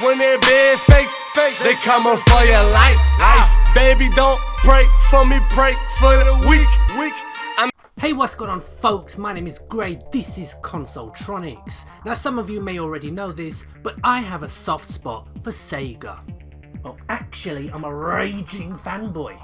When they're bad fakes, they coming for your life. Baby, don't pray for me, pray for the weak. Hey, what's going on, folks? My name is Gray, this is Consoletronics. Now, some of you may already know this, but I have a soft spot for Sega. Well, actually, I'm a raging fanboy.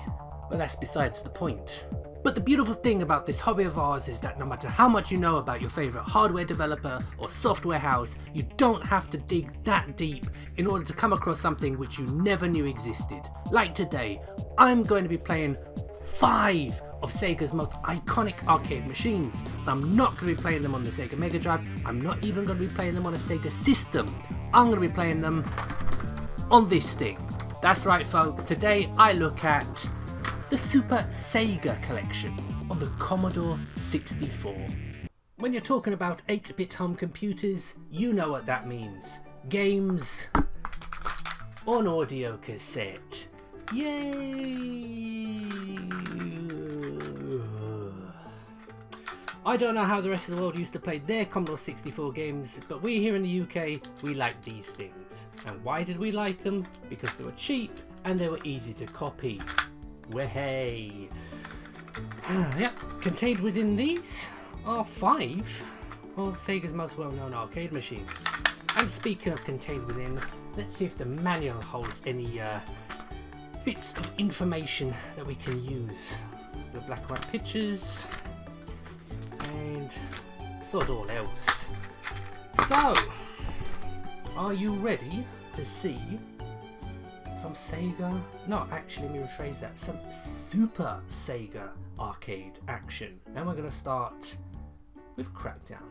But that's besides the point. But the beautiful thing about this hobby of ours is that no matter how much you know about your favourite hardware developer or software house, you don't have to dig that deep in order to come across something which you never knew existed. Like today, I'm going to be playing 5 of Sega's most iconic arcade machines. I'm not going to be playing them on the Sega Mega Drive. I'm not even going to be playing them on a Sega system. I'm going to be playing them on this thing. That's right, folks. Today I look at the Super Sega collection on the Commodore 64. When you're talking about 8-bit home computers, you know what that means. Games on audio cassette. Yay! I don't know how the rest of the world used to play their Commodore 64 games, but we here in the UK, we like these things. And why did we like them? Because they were cheap and they were easy to copy. Way. Yep, contained within these are 5 of Sega's most well-known arcade machines. And speaking of contained within, let's see if the manual holds any bits of information that we can use. The black and white pictures and sod all else. So, are you ready to see some Sega? No, actually, let me rephrase that. Some Super Sega arcade action. And we're going to start with Crackdown.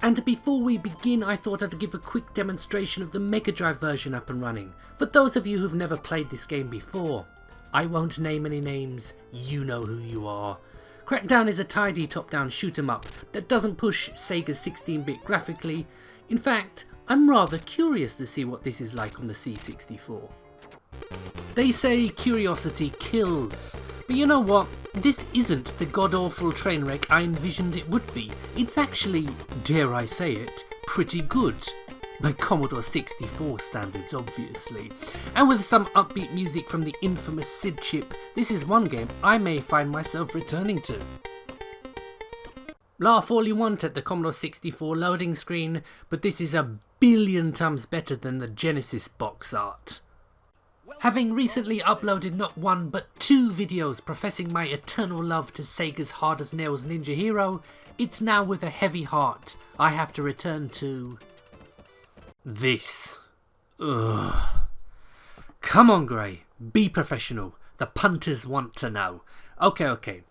And before we begin, I thought I'd give a quick demonstration of the Mega Drive version up and running. For those of you who've never played this game before, I won't name any names, you know who you are. Crackdown is a tidy top-down shoot-'em-up that doesn't push Sega's 16-bit graphically. In fact, I'm rather curious to see what this is like on the C64. They say curiosity kills, but you know what? This isn't the god-awful train wreck I envisioned it would be. It's actually, dare I say it, pretty good. By Commodore 64 standards, obviously. And with some upbeat music from the infamous SID chip, this is one game I may find myself returning to. Laugh all you want at the Commodore 64 loading screen, but this is a billion times better than the Genesis box art. Having recently uploaded not 1 but 2 videos professing my eternal love to Sega's Hard as Nails Ninja Hero, it's now with a heavy heart I have to return to this. Ugh. Come on, Gray, be professional. The punters want to know. Okay.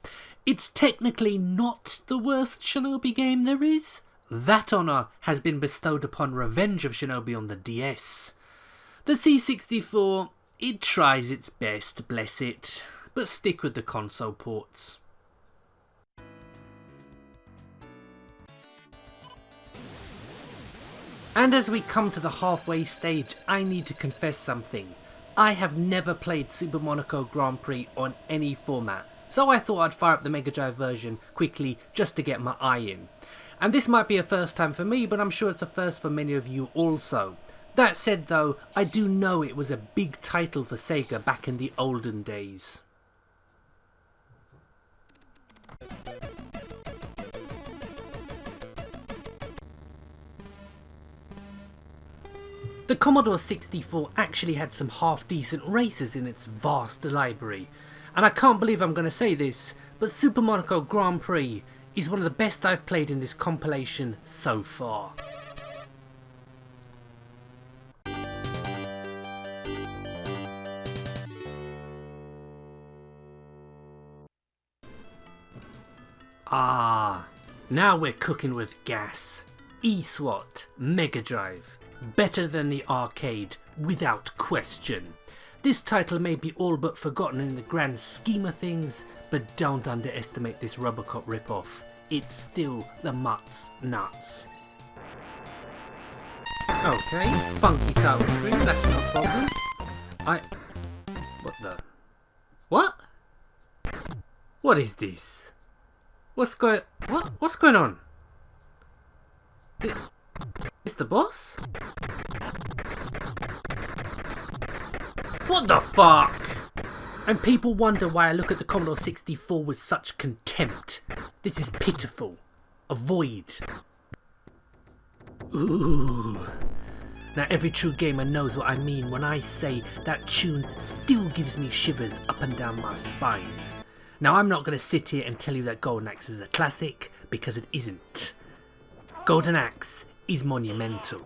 It's technically not the worst Shinobi game there is. That honour has been bestowed upon Revenge of Shinobi on the DS. The C64, it tries its best, bless it, but stick with the console ports. And as we come to the halfway stage, I need to confess something. I have never played Super Monaco Grand Prix on any format, so I thought I'd fire up the Mega Drive version quickly just to get my eye in. And this might be a first time for me, but I'm sure it's a first for many of you also. That said though, I do know it was a big title for Sega back in the olden days. The Commodore 64 actually had some half-decent races in its vast library. And I can't believe I'm going to say this, but Super Monaco Grand Prix is one of the best I've played in this compilation so far. Ah, now we're cooking with gas. eSWAT, Mega Drive. Better than the arcade, without question. This title may be all but forgotten in the grand scheme of things, but don't underestimate this Robocop ripoff. It's still the Mutt's nuts. Okay, funky title screen, that's no problem. What the? What? What is this? What's going on? Is the boss? What the fuck? And people wonder why I look at the Commodore 64 with such contempt. This is pitiful. Avoid. Ooh. Now every true gamer knows what I mean when I say that tune still gives me shivers up and down my spine. Now I'm not going to sit here and tell you that Golden Axe is a classic, because it isn't. Golden Axe is monumental.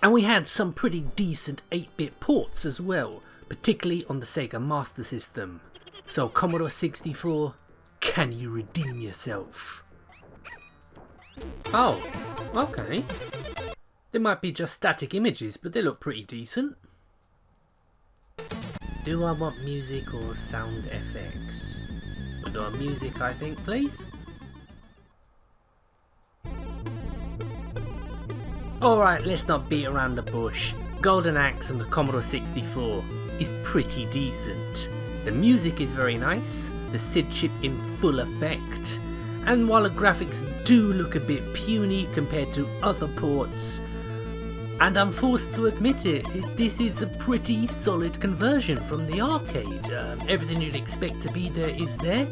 And we had some pretty decent 8-bit ports as well, particularly on the Sega Master System. So Commodore 64, can you redeem yourself? Oh, okay. They might be just static images, but they look pretty decent. Do I want music or sound effects? We'll do our music, I think, please. Alright, let's not beat around the bush. Golden Axe on the Commodore 64 is pretty decent. The music is very nice, the SID chip in full effect, and while the graphics do look a bit puny compared to other ports, and I'm forced to admit it, this is a pretty solid conversion from the arcade. Everything you'd expect to be there is there,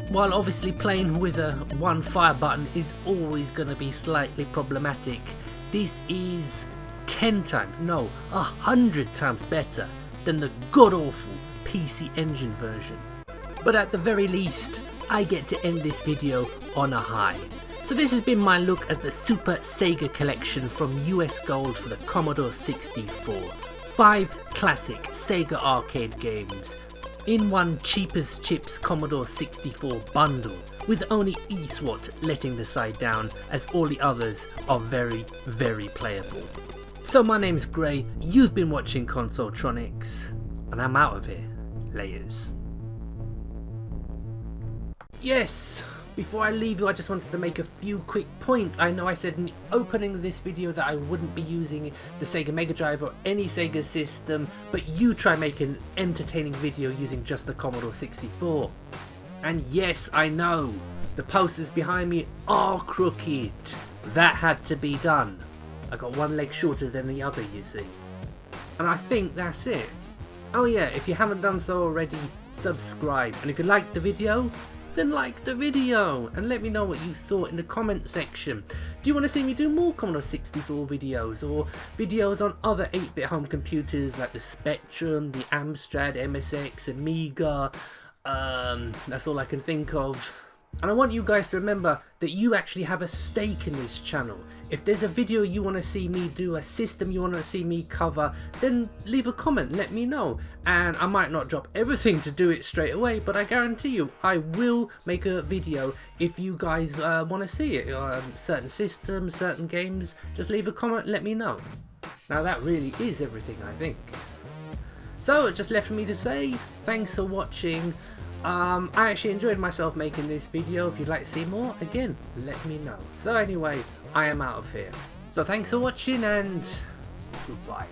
while obviously playing with a one fire button is always going to be slightly problematic. This is 10 times, no, 100 times better than the god-awful PC Engine version. But at the very least, I get to end this video on a high. So this has been my look at the Super Sega collection from US Gold for the Commodore 64. 5 classic Sega arcade games in one cheap as chips Commodore 64 bundle, with only eSWAT letting the side down, as all the others are very, very playable. So my name's Gray, you've been watching Consoletronics, and I'm out of here. Layers. Yes, before I leave you, I just wanted to make a few quick points. I know I said in the opening of this video that I wouldn't be using the Sega Mega Drive or any Sega system, but you try making an entertaining video using just the Commodore 64. And yes, I know, the posters behind me are crooked. That had to be done. I got one leg shorter than the other, you see. And I think that's it. Oh yeah, if you haven't done so already, subscribe. And if you liked the video, then like the video and let me know what you thought in the comment section. Do you want to see me do more Commodore 64 videos, or videos on other 8-bit home computers like the Spectrum, the Amstrad, MSX, Amiga? That's all I can think of. And I want you guys to remember that you actually have a stake in this channel. If there's a video you want to see me do, a system you want to see me cover, then leave a comment, let me know. And I might not drop everything to do it straight away, but I guarantee you I will make a video if you guys want to see it. Certain systems, certain games, just leave a comment and let me know. Now that really is everything, I think. So it's just left for me to say thanks for watching. I actually enjoyed myself making this video. If you'd like to see more, again, let me know. So anyway, I am out of here. So thanks for watching and goodbye.